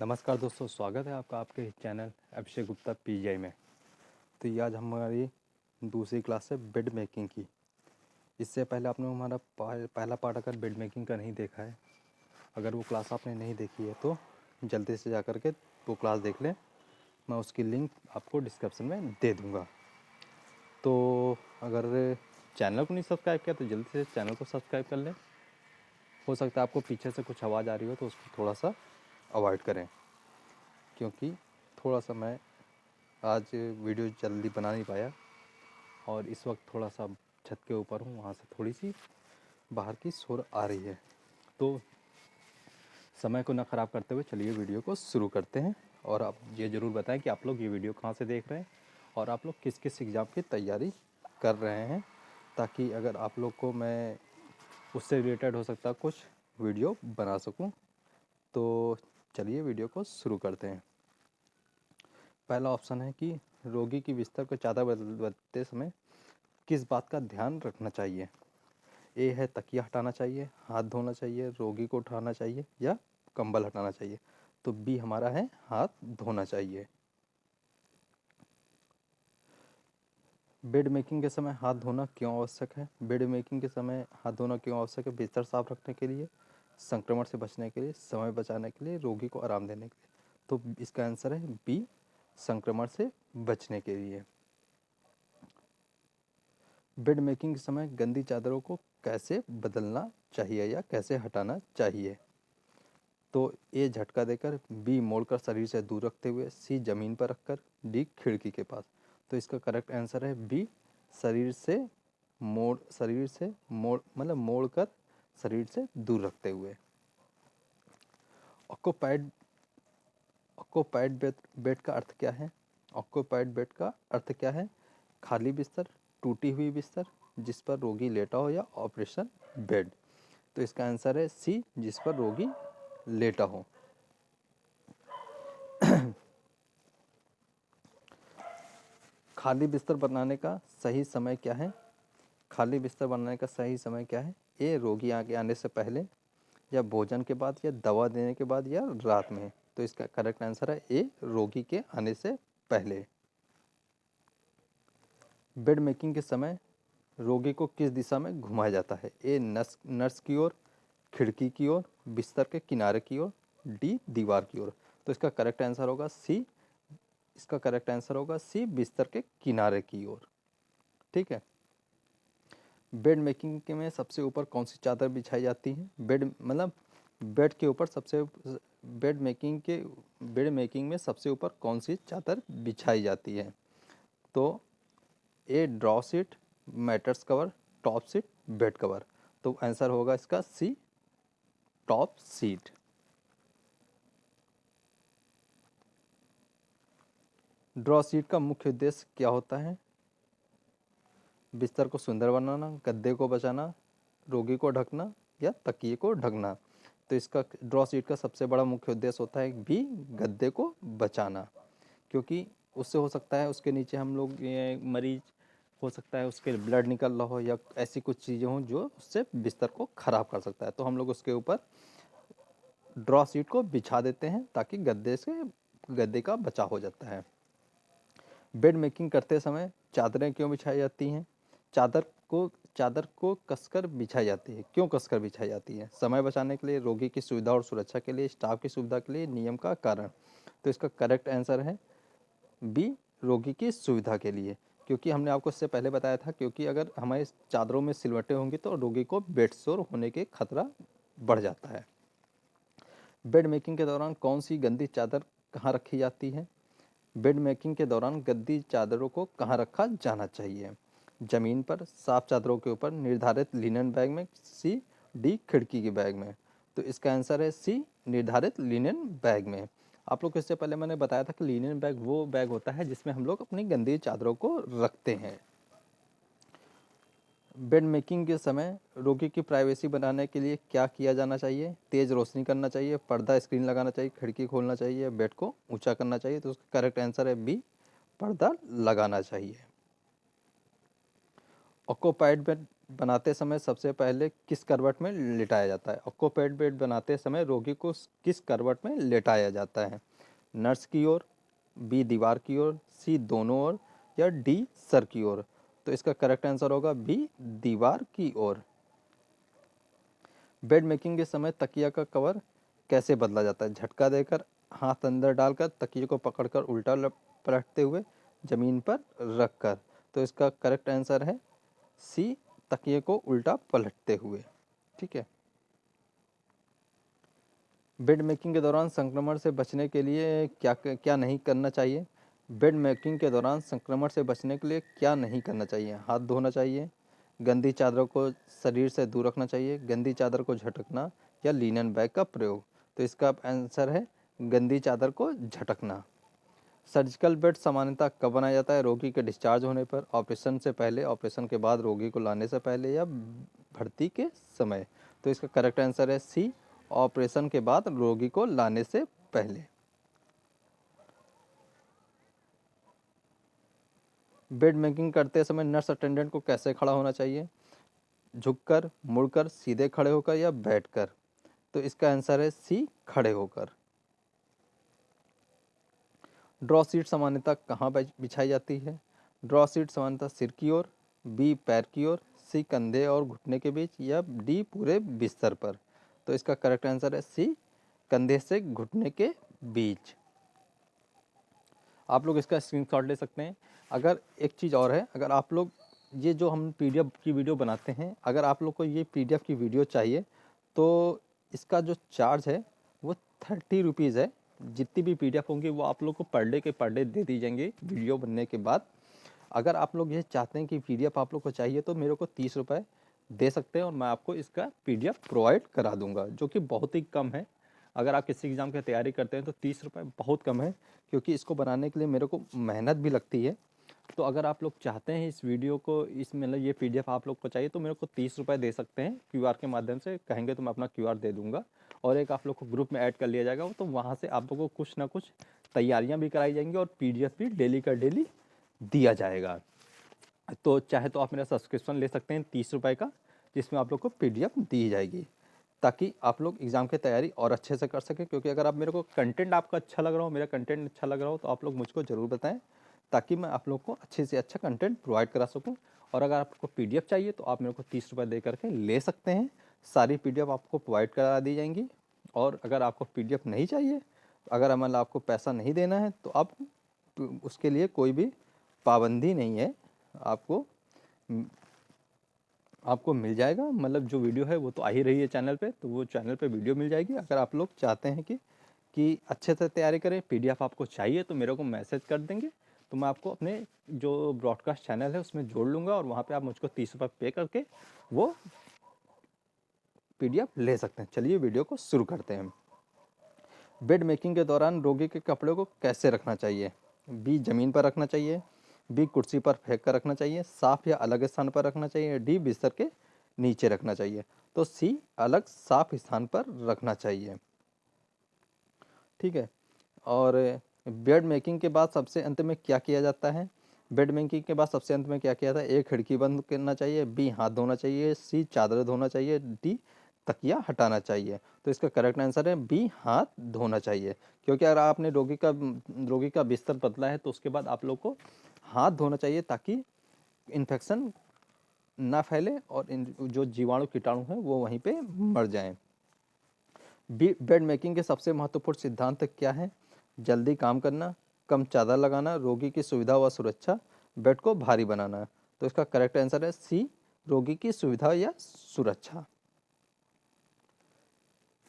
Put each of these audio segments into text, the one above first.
नमस्कार दोस्तों, स्वागत है आपका आपके चैनल अभिषेक गुप्ता पीजीआई में। तो ये आज हमारी दूसरी क्लास है बेड मेकिंग की। इससे पहले आपने हमारा पहला पार्ट अगर बेड मेकिंग का नहीं देखा है, अगर वो क्लास आपने नहीं देखी है तो जल्दी से जा कर के वो क्लास देख लें। मैं उसकी लिंक आपको डिस्क्रिप्शन में दे दूँगा। तो अगर चैनल को नहीं सब्सक्राइब किया तो जल्दी से चैनल को सब्सक्राइब कर लें। हो सकता है आपको पीछे से कुछ आवाज़ आ रही हो तो उसको थोड़ा सा अवॉइड करें, क्योंकि थोड़ा सा मैं आज वीडियो जल्दी बना नहीं पाया और इस वक्त थोड़ा सा छत के ऊपर हूँ, वहाँ से थोड़ी सी बाहर की शोर आ रही है। तो समय को ना ख़राब करते हुए चलिए वीडियो को शुरू करते हैं। और आप ये ज़रूर बताएं कि आप लोग ये वीडियो कहाँ से देख रहे हैं और आप लोग किस किस एग्ज़ाम की तैयारी कर रहे हैं, ताकि अगर आप लोग को मैं उससे रिलेटेड हो सकता कुछ वीडियो बना सकूँ। तो चलिए वीडियो को शुरू करते हैं। पहला ऑप्शन है कि रोगी की बिस्तर को चादर बदलते समय किस बात का ध्यान रखना चाहिए। ए है तकिया हटाना चाहिए, हाथ धोना चाहिए, रोगी को उठाना चाहिए या कंबल हटाना चाहिए। तो बी हमारा है हाथ धोना चाहिए। बेड मेकिंग के समय हाथ धोना क्यों आवश्यक है? बेड मेकिंग के समय हाथ धोना क्यों आवश्यक है? बिस्तर साफ रखने के लिए, संक्रमण से बचने के लिए, समय बचाने के लिए, रोगी को आराम देने के लिए। तो इसका आंसर है बी, संक्रमण से बचने के लिए। बेड मेकिंग के समय गंदी चादरों को कैसे बदलना चाहिए या कैसे हटाना चाहिए? तो ए झटका देकर, बी मोड़कर शरीर से दूर रखते हुए, सी जमीन पर रखकर, डी खिड़की के पास। तो इसका करेक्ट आंसर है बी, शरीर से मोड़ कर शरीर से दूर रखते हुए। ऑक्यूपाइड ऑक्यूपाइड बेड का अर्थ क्या है? ऑक्यूपाइड बेड का अर्थ क्या है? खाली बिस्तर, टूटी हुई बिस्तर, जिस पर रोगी लेटा हो, या ऑपरेशन बेड। तो इसका आंसर है सी, जिस पर रोगी लेटा हो। खाली बिस्तर बनाने का सही समय क्या है? खाली बिस्तर बनाने का सही समय क्या है? ए रोगी आगे आने से पहले, या भोजन के बाद, या दवा देने के बाद, या रात में। तो इसका करेक्ट आंसर है ए, रोगी के आने से पहले। बेड मेकिंग के समय रोगी को किस दिशा में घुमाया जाता है? ए नर्स की ओर, खिड़की की ओर, बिस्तर के किनारे की ओर, डी दीवार की ओर। तो इसका करेक्ट आंसर होगा सी, इसका करेक्ट आंसर होगा सी, बिस्तर के किनारे की ओर। ठीक है। बेड मेकिंग के में सबसे ऊपर कौन सी चादर बिछाई जाती है? बेड के ऊपर बेड मेकिंग में सबसे ऊपर कौन सी चादर बिछाई जाती है? तो A draw sheet, mattress cover, top sheet, bed cover. तो आंसर होगा इसका C, top sheet. Draw sheet का मुख्य उद्देश्य क्या होता है? बिस्तर को सुंदर बनाना, गद्दे को बचाना, रोगी को ढकना, या तकिए को ढकना। तो इसका ड्रॉ सीट का सबसे बड़ा मुख्य उद्देश्य होता है भी गद्दे को बचाना, क्योंकि उससे हो सकता है उसके नीचे हम लोग मरीज हो सकता है उसके ब्लड निकल रहा हो, या ऐसी कुछ चीज़ें हों जो उससे बिस्तर को ख़राब कर सकता है। तो हम लोग उसके ऊपर ड्रॉ सीट को बिछा देते हैं ताकि गद्दे का बचाव हो जाता है। बेड मेकिंग करते समय चादरें क्यों बिछाई जाती हैं? चादर को कसकर बिछाई जाती है। क्यों कसकर बिछाई जाती है? समय बचाने के लिए, रोगी की सुविधा और सुरक्षा के लिए, स्टाफ की सुविधा के लिए, नियम का कारण। तो इसका करेक्ट आंसर है बी, रोगी की सुविधा के लिए। क्योंकि हमने आपको इससे पहले बताया था, क्योंकि अगर हमारे चादरों में सिलवटें होंगी तो रोगी को बेड सोर होने के खतरा बढ़ जाता है। बेड मेकिंग के दौरान कौन सी गंदी चादर कहाँ रखी जाती है? बेड मेकिंग के दौरान गंदी चादरों को कहाँ रखा जाना चाहिए? जमीन पर, साफ चादरों के ऊपर, निर्धारित लिनन बैग में, सी डी खिड़की के बैग में। तो इसका आंसर है सी, निर्धारित लिनन बैग में। आप लोग को इससे पहले मैंने बताया था कि लिनन बैग वो बैग होता है जिसमें हम लोग अपनी गंदी चादरों को रखते हैं। बेड मेकिंग के समय रोगी की प्राइवेसी बनाने के लिए क्या किया जाना चाहिए? तेज रोशनी करना चाहिए, पर्दा स्क्रीन लगाना चाहिए, खिड़की खोलना चाहिए, बेड को ऊंचा करना चाहिए। तो उसका करेक्ट आंसर है बी, पर्दा लगाना चाहिए। ऑक्यूपाइड बनाते समय सबसे पहले किस करवट में लिटाया जाता है? ऑक्यूपाइड बेड बनाते समय रोगी को किस करवट में लिटाया जाता है? नर्स की ओर, बी दीवार की ओर, सी दोनों ओर, या डी सर की ओर? तो इसका करेक्ट आंसर होगा बी दीवार की ओर। बेड मेकिंग के समय तकिया का कवर कैसे बदला जाता है? झटका देकर, हाथ अंदर डालकर, तकिए को पकड़कर उल्टा पलटते हुए, जमीन पर रखकर? तो इसका करेक्ट आंसर है सी तकिए को उल्टा पलटते हुए। ठीक है। बेड मेकिंग के दौरान संक्रमण से बचने के लिए क्या क्या नहीं करना चाहिए? बेड मेकिंग के दौरान संक्रमण से बचने के लिए क्या नहीं करना चाहिए? हाथ धोना चाहिए, गंदी चादरों को शरीर से दूर रखना चाहिए, गंदी चादर को झटकना, या लिनन बैग का प्रयोग? तो इसका आंसर है गंदी चादर को झटकना। सर्जिकल बेड सामान्यतः कब बनाया जाता है? रोगी के डिस्चार्ज होने पर, ऑपरेशन से पहले, ऑपरेशन के बाद, रोगी को लाने से पहले, या भर्ती के समय? तो इसका करेक्ट आंसर है सी ऑपरेशन के बाद, रोगी को लाने से पहले। बेड मेकिंग करते समय नर्स अटेंडेंट को कैसे खड़ा होना चाहिए? झुककर, मुड़कर, सीधे खड़े होकर, या बैठकर? तो इसका आंसर है सी खड़े होकर। ड्रॉ सीट सामान्यतः कहाँ बिछाई जाती है? ड्रॉ सीट सामान्यतः सिर की ओर, बी पैर की ओर, सी कंधे और घुटने के बीच, या डी पूरे बिस्तर पर? तो इसका करेक्ट आंसर है सी कंधे से घुटने के बीच। आप लोग इसका स्क्रीनशॉट ले सकते हैं। अगर एक चीज़ और है, अगर आप लोग ये जो हम पीडीएफ की वीडियो बनाते हैं, अगर आप लोग को ये पीडीएफ की वीडियो चाहिए तो इसका जो चार्ज है वो 30 रुपीज़ है। जितनी भी पीडीएफ होंगी वो आप लोग को पर डे के पर डे दे दी जाएंगी वीडियो बनने के बाद। अगर आप लोग ये चाहते हैं कि पीडीएफ आप लोग को चाहिए तो मेरे को 30 रुपये दे सकते हैं और मैं आपको इसका पीडीएफ प्रोवाइड करा दूंगा, जो कि बहुत ही कम है। अगर आप किसी एग्ज़ाम की तैयारी करते हैं तो 30 रुपये बहुत कम है, क्योंकि इसको बनाने के लिए मेरे को मेहनत भी लगती है। तो अगर आप लोग चाहते हैं इस वीडियो को, इस मतलब ये पीडीएफ आप लोग को चाहिए तो मेरे को 30 रुपये दे सकते हैं। क्यूआर के माध्यम से कहेंगे तो मैं अपना क्यूआर दे दूंगा और एक आप लोग को ग्रुप में ऐड कर लिया जाएगा, तो वहाँ से आप लोगों को कुछ ना कुछ तैयारियाँ भी कराई जाएंगी और पीडीएफ भी डेली का डेली दिया जाएगा। तो चाहे तो आप मेरा सब्सक्रिप्शन ले सकते हैं 30 रुपये का, जिसमें आप लोग को पीडीएफ दी जाएगी, ताकि आप लोग एग्ज़ाम की तैयारी और अच्छे से कर सकें। क्योंकि अगर आप मेरे को कंटेंट आपका अच्छा लग रहा हो, मेरा कंटेंट अच्छा लग रहा हो, तो आप लोग मुझको ज़रूर बताएं, ताकि मैं आप लोग को अच्छे से अच्छा कंटेंट प्रोवाइड करा सकूं। और अगर आपको पीडीएफ चाहिए तो आप मेरे को 30 रुपये दे करके ले सकते हैं। सारी पीडीएफ आपको प्रोवाइड करा दी जाएंगी। और अगर आपको पीडीएफ नहीं चाहिए, अगर मतलब आपको पैसा नहीं देना है, तो आप उसके लिए कोई भी पाबंदी नहीं है। आपको मिल जाएगा, मतलब जो वीडियो है वो तो आ ही रही है चैनल पे, तो वो चैनल पे वीडियो मिल जाएगी। अगर आप लोग चाहते हैं कि अच्छे से तैयारी करें, पीडीएफ आपको चाहिए, तो मेरे को मैसेज कर देंगे, तो मैं आपको अपने जो ब्रॉडकास्ट चैनल है उसमें जोड़ लूँगा और वहाँ पे आप मुझको 30 रुपये पे करके वो पीडीएफ ले सकते हैं। चलिए वीडियो को शुरू करते हैं। बेड मेकिंग के दौरान रोगी के कपड़े को कैसे रखना चाहिए? बी ज़मीन पर रखना चाहिए, बी कुर्सी पर फेंक कर रखना चाहिए, साफ या अलग स्थान पर रखना चाहिए, डी बिस्तर के नीचे रखना चाहिए? तो सी अलग साफ स्थान पर रखना चाहिए। ठीक है। और बेड मेकिंग के बाद सबसे अंत में क्या किया जाता है? बेड मेकिंग के बाद सबसे अंत में क्या किया जाता है? ए खिड़की बंद करना चाहिए, बी हाथ धोना चाहिए, सी चादर धोना चाहिए, डी तकिया हटाना चाहिए? तो इसका करेक्ट आंसर है बी हाथ धोना चाहिए। क्योंकि अगर आपने रोगी का बिस्तर बदला है तो उसके बाद आप लोग को हाथ धोना चाहिए, ताकि इन्फेक्शन ना फैले और जो जीवाणु कीटाणु हैं वो वहीं पे मर जाएं। बेड मेकिंग के सबसे महत्वपूर्ण सिद्धांत क्या है? जल्दी काम करना, कम चादर लगाना, रोगी की सुविधा व सुरक्षा, बेड को भारी बनाना? तो इसका करेक्ट आंसर है सी रोगी की सुविधा या सुरक्षा।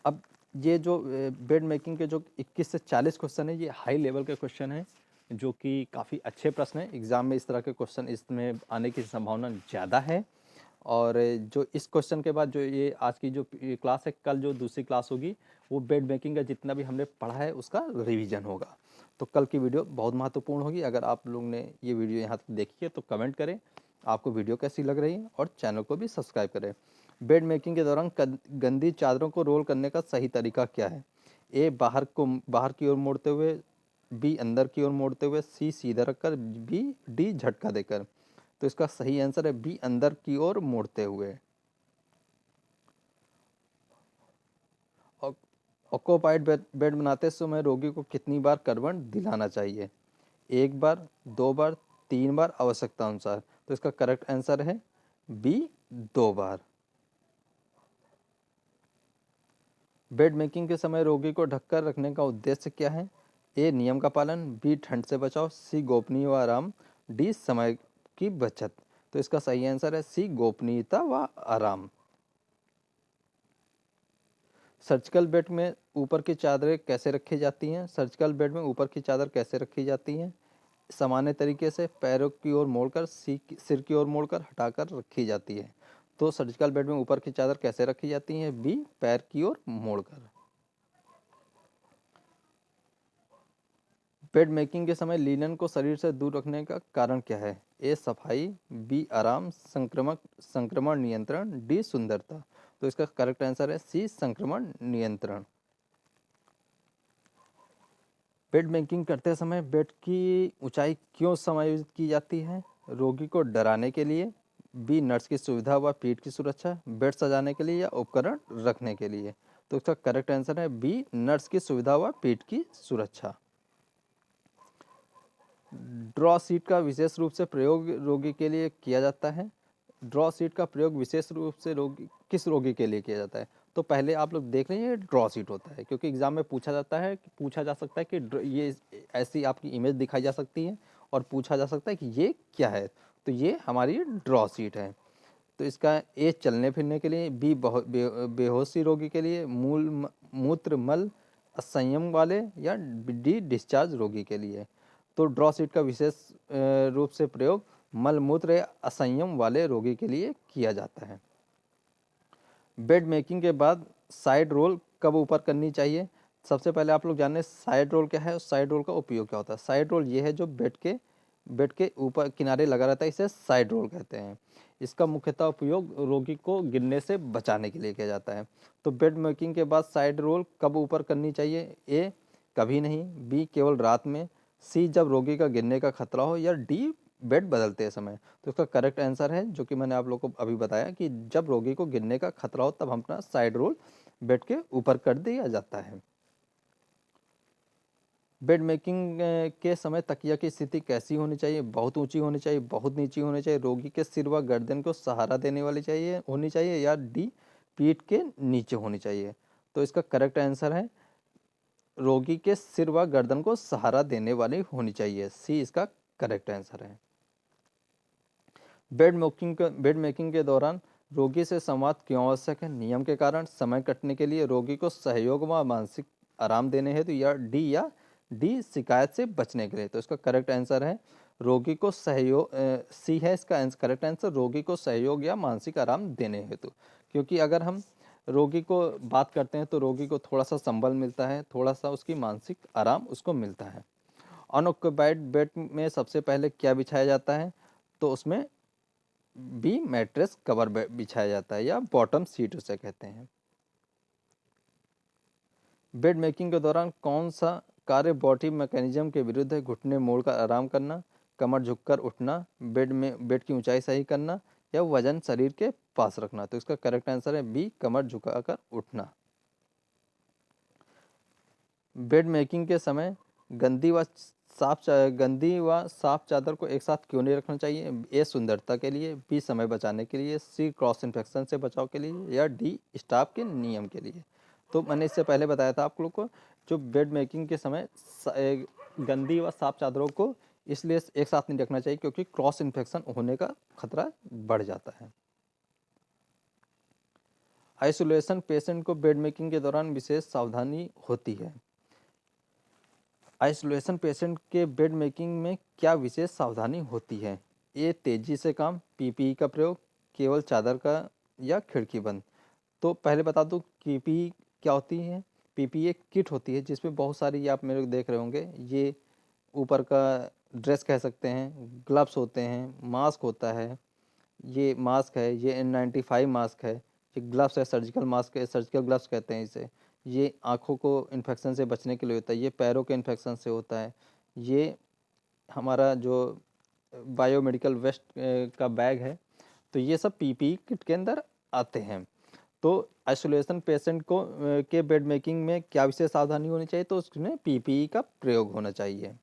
अब ये जो बेड मेकिंग के जो 21 से 40 क्वेश्चन है, ये हाई लेवल के क्वेश्चन हैं, जो कि काफ़ी अच्छे प्रश्न हैं। एग्ज़ाम में इस तरह के क्वेश्चन इसमें आने की संभावना ज़्यादा है। और जो इस क्वेश्चन के बाद जो ये आज की जो क्लास है, कल जो दूसरी क्लास होगी वो बेड मेकिंग का जितना भी हमने पढ़ा है उसका रिवीजन होगा। तो कल की वीडियो बहुत महत्वपूर्ण होगी। अगर आप लोग ने ये वीडियो यहाँ तक देखी है तो कमेंट करें आपको वीडियो कैसी लग रही है, और चैनल को भी सब्सक्राइब करें। बेड मेकिंग के दौरान गंदी चादरों को रोल करने का सही तरीका क्या है? ए बाहर की ओर मोड़ते हुए, बी अंदर की ओर मोड़ते हुए, सी सीधा रखकर, डी झटका देकर? तो इसका सही आंसर है बी, अंदर की ओर मोड़ते हुए। ऑक्यूपाइड बेड बनाते समय रोगी को कितनी बार करवट दिलाना चाहिए? 1 बार, 2 बार, 3 बार, आवश्यकता अनुसार। तो इसका करेक्ट आंसर है बी, 2 बार। बेड मेकिंग के समय रोगी को ढककर रखने का उद्देश्य क्या है? ए, नियम का पालन, बी, ठंड से बचाव, सी, गोपनीय व आराम, डी, समय की बचत। तो इसका सही आंसर है सी, गोपनीयता व आराम। सर्जिकल बेड में ऊपर की चादरें कैसे रखी जाती हैं? सर्जिकल बेड में ऊपर की चादर कैसे रखी जाती हैं? सामान्य तरीके से पैरों की ओर मोड़कर, सिर की ओर मोड़कर, हटाकर रखी जाती है। तो सर्जिकल बेड में ऊपर की चादर कैसे रखी जाती है? बी, पैर की ओर मोड़कर। बेड मेकिंग के समय लिनन को शरीर से दूर रखने का कारण क्या है? ए, सफाई, बी, आराम, संक्रमण नियंत्रण, डी, सुंदरता। तो इसका करेक्ट आंसर है सी, संक्रमण नियंत्रण। बेड मेकिंग करते समय बेड की ऊंचाई क्यों समायोजित की जाती है? रोगी को डराने के लिए, बी, नर्स की सुविधा व पीठ की सुरक्षा, बेड सजाने के लिए, या उपकरण रखने के लिए। तो इसका करेक्ट आंसर है बी, नर्स की सुविधा व पीठ की सुरक्षा। ड्रॉ सीट का विशेष रूप से प्रयोग रोगी के लिए किया जाता है। ड्रॉ सीट का प्रयोग विशेष रूप से किस रोगी के लिए किया जाता है? तो पहले आप लोग देख रहे हैं, ड्रॉ सीट होता है, क्योंकि एग्जाम में पूछा जा सकता है कि ये ऐसी आपकी इमेज दिखाई जा सकती है और पूछा जा सकता है कि ये क्या है। तो ये हमारी ड्रॉ सीट है। तो इसका ए, चलने फिरने के लिए, बी, बेहोशी रोगी के लिए, मूत्र मल असंयम वाले, या डी, डिस्चार्ज रोगी के लिए। तो ड्रॉ सीट का विशेष रूप से प्रयोग मल मूत्र या असंयम वाले रोगी के लिए किया जाता है। बेड मेकिंग के बाद साइड रोल कब ऊपर करनी चाहिए? सबसे पहले आप लोग जाने साइड रोल क्या है और साइड रोल का उपयोग क्या होता है। साइड रोल ये है जो बेड के ऊपर किनारे लगा रहता है, इसे साइड रोल कहते हैं। इसका मुख्यतः उपयोग रोगी को गिरने से बचाने के लिए किया जाता है। तो बेड मेकिंग के बाद साइड रोल कब ऊपर करनी चाहिए? ए, कभी नहीं, बी, केवल रात में, सी, जब रोगी का गिरने का खतरा हो, या डी, बेड बदलते समय। तो इसका करेक्ट आंसर है जो कि मैंने आप लोगों को अभी बताया कि जब रोगी को गिरने का खतरा हो तब हम अपना साइड रोल बेड के ऊपर कर दिया जाता है। बेड मेकिंग के समय तकिया की स्थिति कैसी होनी चाहिए? बहुत ऊंची होनी चाहिए, बहुत नीची होनी चाहिए, रोगी के सिर व गर्दन को सहारा देने वाली होनी चाहिए, या डी, पीठ के नीचे होनी चाहिए। तो इसका करेक्ट आंसर है रोगी के सिर व गर्दन को सहारा देने वाली होनी चाहिए, सी इसका करेक्ट आंसर है। बेड मेकिंग के दौरान रोगी से संवाद क्यों आवश्यक है? नियम के कारण, समय कटने के लिए, रोगी को सहयोग व मानसिक आराम देने हेतु, या डी, शिकायत से बचने के लिए। तो इसका करेक्ट आंसर है रोगी को सहयोग, सी है इसका करेक्ट आंसर, रोगी को सहयोग या मानसिक आराम देने हेतु। क्योंकि अगर हम रोगी को बात करते हैं तो रोगी को थोड़ा सा संबल मिलता है, थोड़ा सा उसकी मानसिक आराम उसको मिलता है। अनऑक्यूपाइड बेड में सबसे पहले क्या बिछाया जाता है? तो उसमें बी, मैट्रेस कवर बिछाया जाता है, या बॉटम सीट उसे कहते हैं। बेड मेकिंग के दौरान कौन सा कार्य बॉडी मैकेनिज्म के विरुद्ध है? घुटने मोड़कर आराम करना, कमर झुककर उठना, बेड की ऊंचाई सही करना, या वजन शरीर के पास रखना। तो इसका करेक्ट आंसर है बी, कमर झुकाकर उठना। बेड मेकिंग के समय गंदी व साफ चादर को एक साथ क्यों नहीं रखना चाहिए? ए, सुंदरता के लिए, बी, समय बचाने के लिए, सी, क्रॉस इन्फेक्शन से बचाव के लिए, या डी, स्टाफ के नियम के लिए। तो मैंने इससे पहले बताया था आप लोग को, जो बेड मेकिंग के समय गंदी व साफ चादरों को इसलिए एक साथ नहीं रखना चाहिए क्योंकि क्रॉस इन्फेक्शन होने का खतरा बढ़ जाता है। आइसोलेशन पेशेंट को बेड मेकिंग के दौरान विशेष सावधानी होती है। आइसोलेशन पेशेंट के बेड मेकिंग में क्या विशेष सावधानी होती है? ए, तेजी से काम, पीपीई का प्रयोग, केवल चादर का, या खिड़की बंद। तो पहले बता दूं पीपीई क्या होती है। पीपीई एक किट होती है जिसमें बहुत सारी, ये आप मेरे को देख रहे होंगे, ये ऊपर का ड्रेस कह सकते हैं, ग्लव्स होते हैं, मास्क होता है, ये मास्क है, ये N95 मास्क है, ये ग्लव्स है, सर्जिकल मास्क है, सर्जिकल ग्लव्स कहते हैं इसे। ये आँखों को इन्फेक्शन से बचने के लिए होता है, ये पैरों के इन्फेक्शन से होता है, ये हमारा जो बायोमेडिकल वेस्ट का बैग है, तो ये सब पीपीई किट के अंदर आते हैं। तो आइसोलेशन पेशेंट को के बेड मेकिंग में क्या विशेष सावधानी होनी चाहिए, तो उसमें पीपीई का प्रयोग होना चाहिए।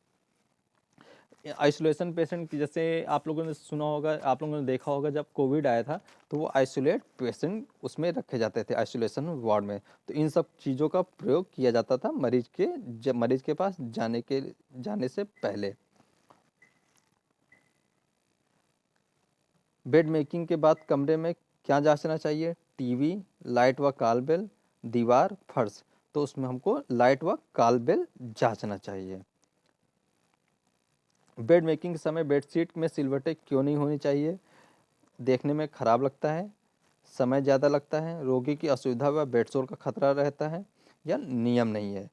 आइसोलेशन पेशेंट जैसे आप लोगों ने सुना होगा, आप लोगों ने देखा होगा, जब कोविड आया था तो वो आइसोलेट पेशेंट उसमें रखे जाते थे आइसोलेशन वार्ड में। तो इन सब चीज़ों का प्रयोग किया जाता था जब मरीज के पास जाने से पहले। बेड मेकिंग के बाद कमरे में क्या जांचना चाहिए? टीवी, लाइट व कॉलबेल, दीवार, फर्श। तो उसमें हमको लाइट व कॉलबेल जांचना चाहिए। बेड मेकिंग के समय बेडशीट में सिलवटें क्यों नहीं होनी चाहिए? देखने में खराब लगता है, समय ज़्यादा लगता है, रोगी की असुविधा व बेडसोर का खतरा रहता है, या नियम नहीं है।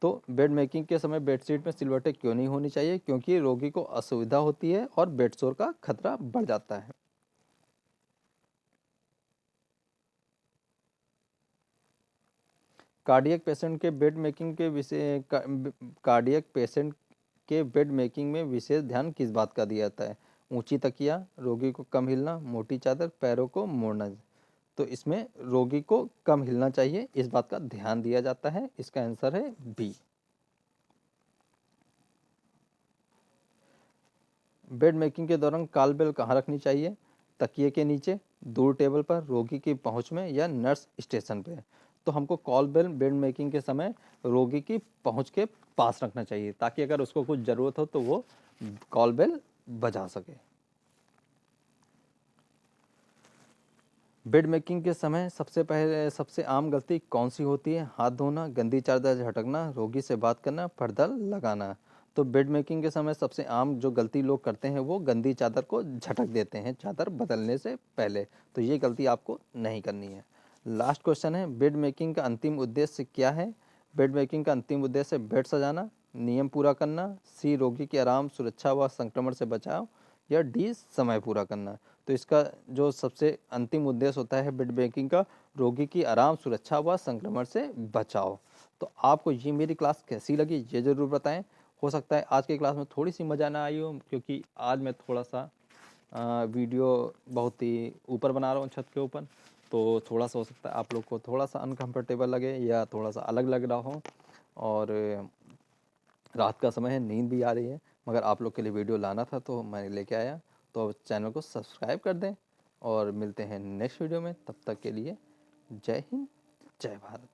तो बेड मेकिंग के समय बेडशीट में सिलवटें क्यों नहीं होनी चाहिए? क्योंकि रोगी को असुविधा होती है और बेडसोर का खतरा बढ़ जाता है। कार्डियक पेशेंट के बेड मेकिंग के विषय कार्डियक पेशेंट के बेड मेकिंग में विशेष ध्यान किस बात का दिया जाता है? ऊंची तकिया, रोगी को कम हिलना, मोटी चादर, पैरों को मोड़ना। तो इसमें रोगी को कम हिलना चाहिए, इस बात का ध्यान दिया जाता है। इसका आंसर है बी। बेड मेकिंग के दौरान कॉल बेल कहाँ रखनी चाहिए? तकिए के नीचे, दूर टेबल पर, रोगी की पहुंच में, या नर्स स्टेशन पे। तो हमको कॉल बेल बेड मेकिंग के समय रोगी की पहुंच के पास रखना चाहिए, ताकि अगर उसको कुछ ज़रूरत हो तो वो कॉल बेल बजा सके। बेड मेकिंग के समय सबसे आम गलती कौन सी होती है? हाथ धोना, गंदी चादर झटकना, रोगी से बात करना, पर्दा लगाना। तो बेड मेकिंग के समय सबसे आम जो गलती लोग करते हैं वो गंदी चादर को झटक देते हैं चादर बदलने से पहले। तो ये गलती आपको नहीं करनी है। लास्ट क्वेश्चन है, बेड मेकिंग का अंतिम उद्देश्य क्या है? बेड मेकिंग का अंतिम उद्देश्य बेड सजाना, नियम पूरा करना, सी रोगी की आराम, सुरक्षा व संक्रमण से बचाव, या डी समय पूरा करना। तो इसका जो सबसे अंतिम उद्देश्य होता है बेड मेकिंग का, रोगी की आराम, सुरक्षा व संक्रमण से बचाव। तो आपको ये मेरी क्लास कैसी लगी ये ज़रूर बताएं। हो सकता है आज की क्लास में थोड़ी सी मज़ा ना आई हो, क्योंकि आज मैं थोड़ा सा वीडियो बहुत ही ऊपर बना रहा हूँ छत के ऊपर, तो थोड़ा सा हो सकता है आप लोग को थोड़ा सा अनकंफर्टेबल लगे या थोड़ा सा अलग लग रहा हो। और रात का समय है, नींद भी आ रही है, मगर आप लोग के लिए वीडियो लाना था तो मैं लेके आया। तो चैनल को सब्सक्राइब कर दें और मिलते हैं नेक्स्ट वीडियो में। तब तक के लिए जय हिंद, जय भारत।